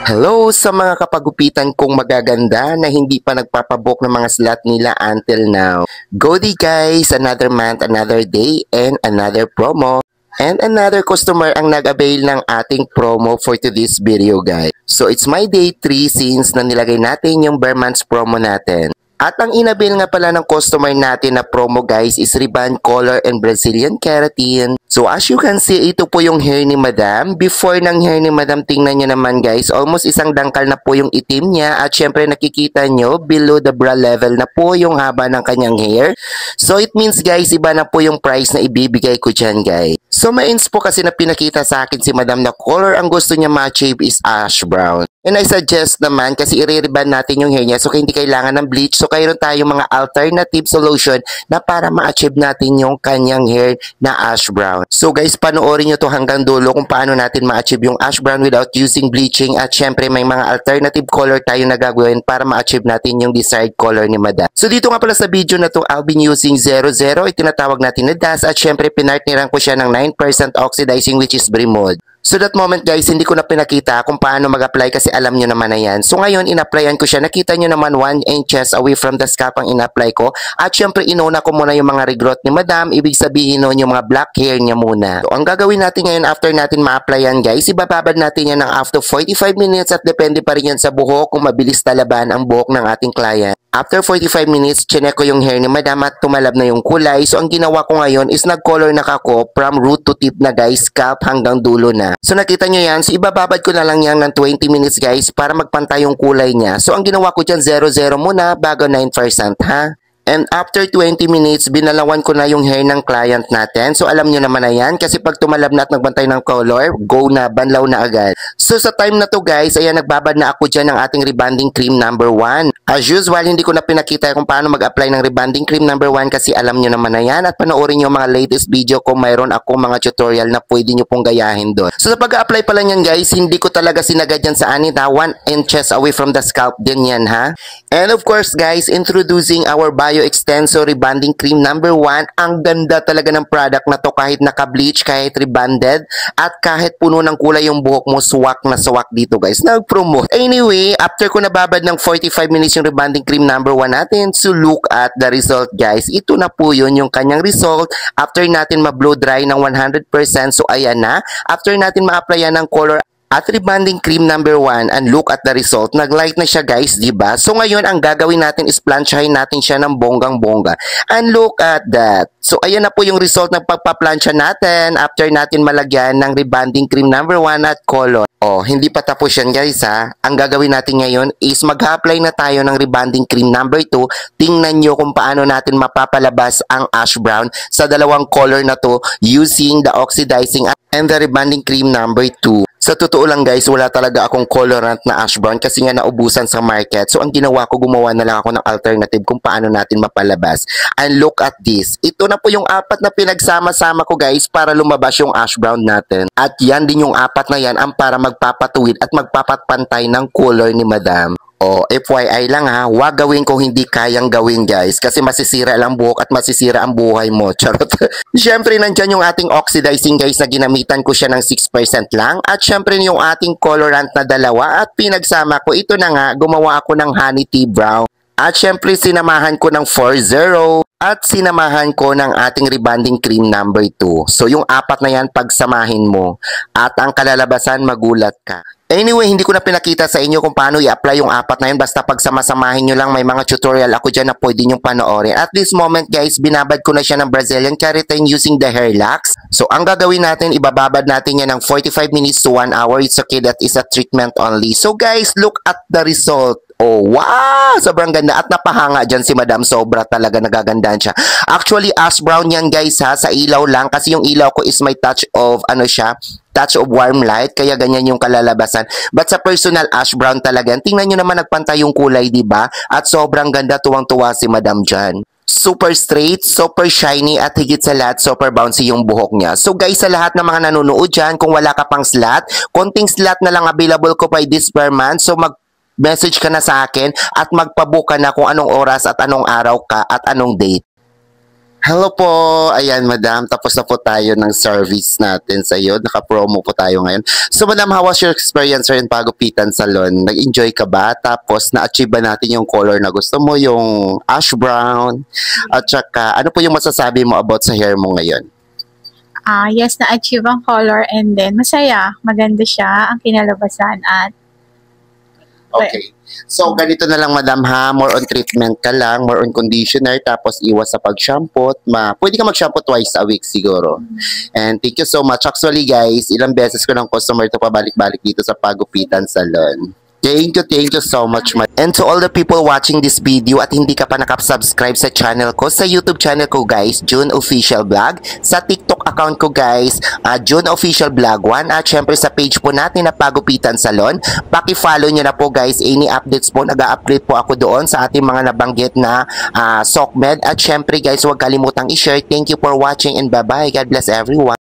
Hello sa mga kapagupitan kong magaganda na hindi pa nagpapabook ng mga slot nila until now. Go di guys! Another month, another day, and another promo. And another customer ang nag-avail ng ating promo for today's video guys. So it's my day 3 since na nilagay natin yung bare months promo natin. At ang inabil nga pala ng customer natin na promo guys is Rebond Color and Brazilian Keratin. So as you can see, ito po yung hair ni Madam. Before ng hair ni Madam, tingnan nyo naman guys, almost isang dangkal na po yung itim niya. At syempre nakikita nyo, below the bra level na po yung haba ng kanyang hair. So it means guys, iba na po yung price na ibibigay ko dyan guys. So ma-ins po kasi na pinakita sa akin si Madam na color ang gusto niya ma-achieve is ash brown. And I suggest naman kasi i-rebond natin yung hair niya so hindi kailangan ng bleach. So kayroon tayong mga alternative solution na para ma-achieve natin yung kanyang hair na ash brown. So guys, panoorin nyo to hanggang dulo kung paano natin ma-achieve yung ash brown without using bleaching. At syempre may mga alternative color tayo na gagawin para ma-achieve natin yung desired color ni Madam. So dito nga pala sa video na to, I'll be using 00. Itinatawag natin na dust at syempre pinartneran ko siya ng 9% oxidizing which is Bremod. So that moment guys, hindi ko na pinakita kung paano mag-apply kasi alam nyo naman na yan. So ngayon, in-applyan ko siya. Nakita nyo naman 1 inches away from the scalp ang in-apply ko. At syempre, inuna ko muna yung mga regrowth ni Madam. Ibig sabihin nun yung mga black hair niya muna. So ang gagawin natin ngayon after natin ma-applyan guys, ibababad natin yan ng after 45 minutes at depende pa rin yan sa buhok kung mabilis talaban ang buhok ng ating client. After 45 minutes, chinek ko yung hair ni Madam at tumalab na yung kulay. So ang ginawa ko ngayon is nag-color na ako from root to tip na guys, scalp hanggang dulo na. So nakita nyo yan, so ibababad ko na lang yan ng 20 minutes guys para magpantay yung kulay niya. So ang ginawa ko dyan 00 muna bago 9% ha. And after 20 minutes, binalawan ko na yung hair ng client natin. So alam nyo naman na yan kasi pag tumalab na at nagbantay ng color, go na, banlaw na agad. So sa time na to guys, ayan nagbabad na ako dyan ng ating rebonding cream number 1. As usual, hindi ko na pinakita kung paano mag-apply ng rebonding cream number 1 kasi alam nyo naman na yan. At panoorin nyo mga latest video ko, mayroon ako mga tutorial na pwede nyo pong gayahin doon. So sa pag-apply pala nyan guys, hindi ko talaga sinagad yan sa anit ha. 1 inches away from the scalp din yan ha. And of course guys, introducing our Bio Extenso Rebonding Cream number 1. Ang ganda talaga ng product na to kahit naka-bleach, kahit rebonded, at kahit puno ng kulay yung buhok mo, swak na swak dito guys. Nag-promote. Anyway, after ko nababad ng 45 minutes yung Rebonding Cream number 1 natin, so look at the result guys. Ito na po yun yung kanyang result after natin ma-blow dry ng 100%. So ayan na. After natin ma-applyan ng color at rebonding cream number 1 and look at the result. Nag-light na siya guys, diba? So ngayon, ang gagawin natin is planchahin natin siya ng bonggang-bongga. And look at that. So ayan na po yung result ng pagpa-plancha natin after natin malagyan ng rebonding cream number 1 at color. Oh, hindi pa tapos yan guys ha. Ang gagawin natin ngayon is mag-apply na tayo ng rebonding cream number 2. Tingnan nyo kung paano natin mapapalabas ang ash brown sa dalawang color na to using the oxidizing and the rebonding cream number 2. Sa totoo lang guys, wala talaga akong colorant na ash brown kasi nga naubusan sa market. So ang ginawa ko, gumawa na lang ako ng alternative kung paano natin mapalabas. And look at this. Ito na po yung apat na pinagsama-sama ko guys para lumabas yung ash brown natin. At yan din yung apat na yan ang para magpapatuwid at magpapatpantay ng color ni Madam. O, FYI lang ha, huwag gawin kung hindi kayang gawin guys kasi masisira lang buhok at masisira ang buhay mo. Charot. Siyempre nandyan yung ating oxidizing guys na ginamitan ko siya ng 6% lang at siyempre yung ating colorant na dalawa at pinagsama ko. Ito na nga, gumawa ako ng honey tea brown. At syempre sinamahan ko ng 40 at sinamahan ko ng ating rebonding cream number 2. So yung apat na yan pagsamahin mo at ang kalalabasan magulat ka. Anyway, hindi ko na pinakita sa inyo kung paano i-apply yung apat na yun. Basta pagsamasamahin nyo lang, may mga tutorial ako dyan na pwede nyo panoorin. At this moment guys, binabad ko na siya ng Brazilian Keratin using the hair lax. So ang gagawin natin, ibababad natin yan ng 45 minutes to 1 hour. It's okay, that is a treatment only. So guys, look at the result. Oh, wow! Sobrang ganda at napahanga dyan si Madam. Sobra talaga nagagandahan siya. Actually, ash brown yan guys ha, sa ilaw lang. Kasi yung ilaw ko is may touch of, touch of warm light. Kaya ganyan yung kalalabasan. But sa personal, ash brown talaga. Tingnan nyo naman nagpantay yung kulay, diba? At sobrang ganda, tuwang-tuwa si Madam dyan. Super straight, super shiny, at higit sa lahat, super bouncy yung buhok niya. So guys, sa lahat ng mga nanonood dyan, kung wala ka pang slot, konting slot na lang available ko by this per month. So message ka na sa akin at magpabook ka na kung anong oras at anong araw ka at anong date. Hello po! Ayan, madam. Tapos na po tayo ng service natin sa iyo. Naka-promo po tayo ngayon. So, madam, how was your experience in Pagupitan Salon? Nag-enjoy ka ba? Tapos, na-achieve ba natin yung color na gusto mo? Yung ash brown? At saka, ano po yung masasabi mo about sa hair mo ngayon? Yes, na-achieve ang color and then masaya. Maganda siya ang kinalabasan at Okay. So, ganito na lang, madam, ha? More on treatment ka lang, more on conditioner, tapos iwas sa pag-shampoo. Pwede ka mag-shampoo twice a week siguro. And thank you so much. Actually, guys, ilang beses ko ng customer to pabalik-balik dito sa Pagupitan Salon. Thank you so much. And to all the people watching this video at hindi ka pa nakasubscribe sa channel ko, sa YouTube channel ko guys, June Official Vlog, sa TikTok account ko guys, June Official Vlog 1, at syempre sa page po natin na Pagupitan Salon, paki-follow nyo na po guys, any updates po, nag-update po ako doon sa ating mga nabanggit na SOCMED, at syempre guys, huwag kalimutang i-share. Thank you for watching and bye-bye. God bless everyone.